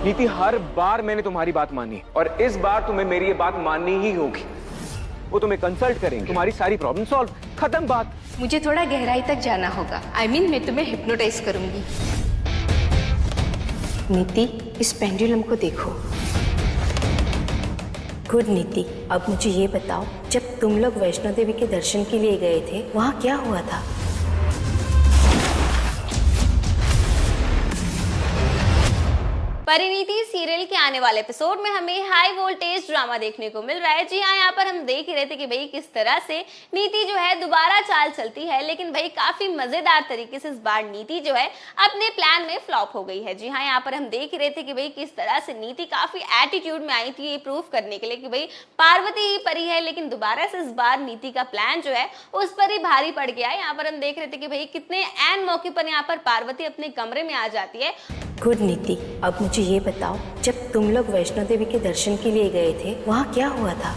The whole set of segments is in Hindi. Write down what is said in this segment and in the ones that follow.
नीति, हर बार मैंने तुम्हारी बात मानी और इस बार तुम्हें मेरी ये बात माननी ही होगी। वो तुम्हें कंसल्ट करेंगे, तुम्हारी सारी प्रॉब्लम सॉल्व, खत्म बात। मुझे थोड़ा गहराई तक जाना होगा। मैं तुम्हें हिप्नोटाइज करूंगी। नीति, इस पेंडुलम को देखो। गुड नीति, अब मुझे ये बताओ, जब तुम लोग वैष्णो देवी के दर्शन के लिए गए थे, वहाँ क्या हुआ था? परिणीति सीरियल के आने वाले एपिसोड में हमें हाई वोल्टेज ड्रामा देखने को मिल रहा है। जी हाँ, यहाँ पर हम देख रहे थे कि भाई किस तरह से नीति जो है दोबारा चाल चलती है, लेकिन भाई काफी मजेदार तरीके से इस बार नीति जो है अपने प्लान में फ्लॉप हो गई है। जी हाँ, यहाँ पर हम देख रहे थे कि भाई किस तरह से नीति काफी एटीट्यूड में आई थी ये प्रूव करने के लिए कि भाई पार्वती ही परी है, लेकिन दोबारा से इस बार नीति का प्लान जो है उस पर ही भारी पड़ गया है। यहाँ पर हम देख रहे थे कि भाई कितने ऐन मौके पर यहाँ पर पार्वती अपने कमरे में आ जाती है। गुड नीति, अब मुझे ये बताओ, जब तुम लोग वैष्णो देवी के दर्शन के लिए गए थे, वहाँ क्या हुआ था?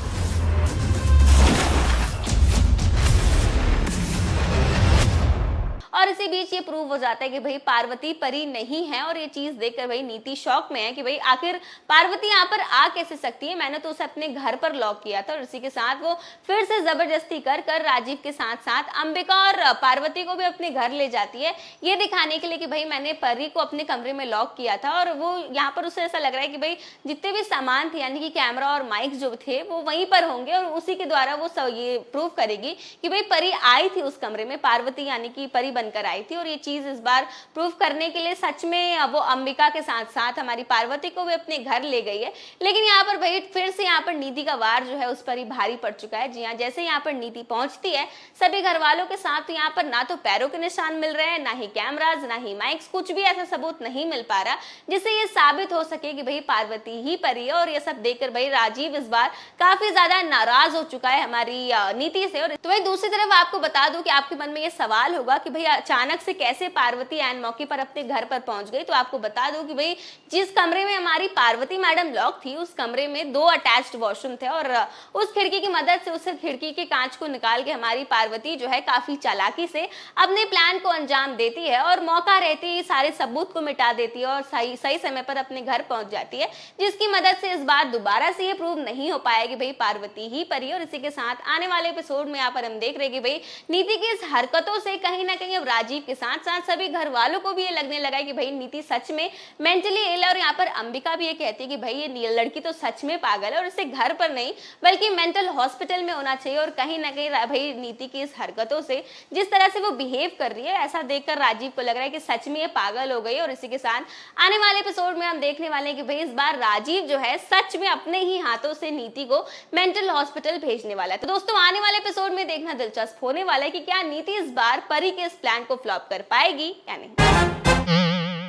और इसी बीच ये प्रूव हो जाता है कि भाई पार्वती परी नहीं है और ये चीज देखकर भाई नीति शॉक में है कि भाई आखिर पार्वती यहाँ पर आ कैसे सकती है। मैंने तो उसे अपने घर पर लॉक किया था और इसी के साथ वो फिर से जबरदस्ती कर कर राजीव के साथ साथ अंबिका और पार्वती को भी अपने घर ले जाती है, ये दिखाने के लिए कि भाई मैंने परी को अपने कमरे में लॉक किया था। और वो यहाँ पर उसे ऐसा लग रहा है कि भाई जितने भी सामान थे यानी कि कैमरा और माइक जो थे वो वहीं पर होंगे और उसी के द्वारा वो ये प्रूव करेगी कि भाई परी आई थी उस कमरे में, पार्वती यानी कि परी बनकर आई थी। और ये चीज इस बार प्रूव करने के लिए सच में वो अंबिका के साथ साथ हमारी पार्वती को भी अपने घर ले गई है। लेकिन यहाँ पर भाई फिर से यहाँ पर नीति का वार जो है उस पर ही भारी पड़ चुका है। जी हाँ, जैसे यहाँ पर नीति पहुंचती है सभी घर वालों के साथ, तो यहाँ पर ना तो पैरों के निशान मिल रहे हैं, ना ही कैमराज, ना ही माइक्स, कुछ भी ऐसा सबूत नहीं मिल पा रहा जिससे ये साबित हो सके कि भाई पार्वती ही परी है। और ये सब देखकर भाई राजीव इस बार काफी ज्यादा नाराज हो चुका है हमारी नीति से। और तो भाई दूसरी तरफ आपको बता दूं कि आपके मन में ये सवाल होगा कि भाई अचानक से कैसे पार्वती ऐन मौके पर अपने घर पर पहुंच गई। तो आपको बता दूं कि भाई जिस कमरे में हमारी पार्वती मैडम लॉक थी उस कमरे में 2 अटैच्ड वॉशरूम थे और उस खिड़की की मदद से, उस खिड़की के कांच को निकाल के हमारी पार्वती जो है काफी चालाकी से अपने प्लान को अंजाम देती है और मौका रहते ही सारे सबूत को मिटा देती है और सही समय पर अपने घर पहुंच जाती है, जिसकी मदद से इस बार दोबारा से ये प्रूव नहीं हो पाया कि भाई पार्वती ही परी। और इसी के साथ आने वाले एपिसोड में यहाँ पर हम देख रहे हैं कि भाई नीति की इस हरकतों से कहीं ना कहीं अब राजीव के साथ साथ सभी घर वालों को भी ये लगने लगा है कि भाई नीति सच में मेंटली इल है। और यहाँ पर अंबिका भी ये कहती है कि भाई ये लड़की तो सच में पागल है और इसे घर पर नहीं बल्कि मेंटल हॉस्पिटल में होना चाहिए। और कहीं ना कहीं भाई नीति की इस हरकतों से, जिस तरह से वो बिहेव कर रही है, ऐसा देखकर राजीव को लग रहा है कि सच में ये पागल हो गई। और इसी के साथ आने वाले एपिसोड में हम देखने वाले हैं कि भाई इस बार राजीव जो है सच में अपने ही हाथों से नीति को मेंटल हॉस्पिटल भेजने वाला है। तो दोस्तों आने वाले एपिसोड में देखना दिलचस्प होने वाला है कि क्या नीति इस बार परी के इस प्लान को फ्लॉप कर पाएगी या नहीं।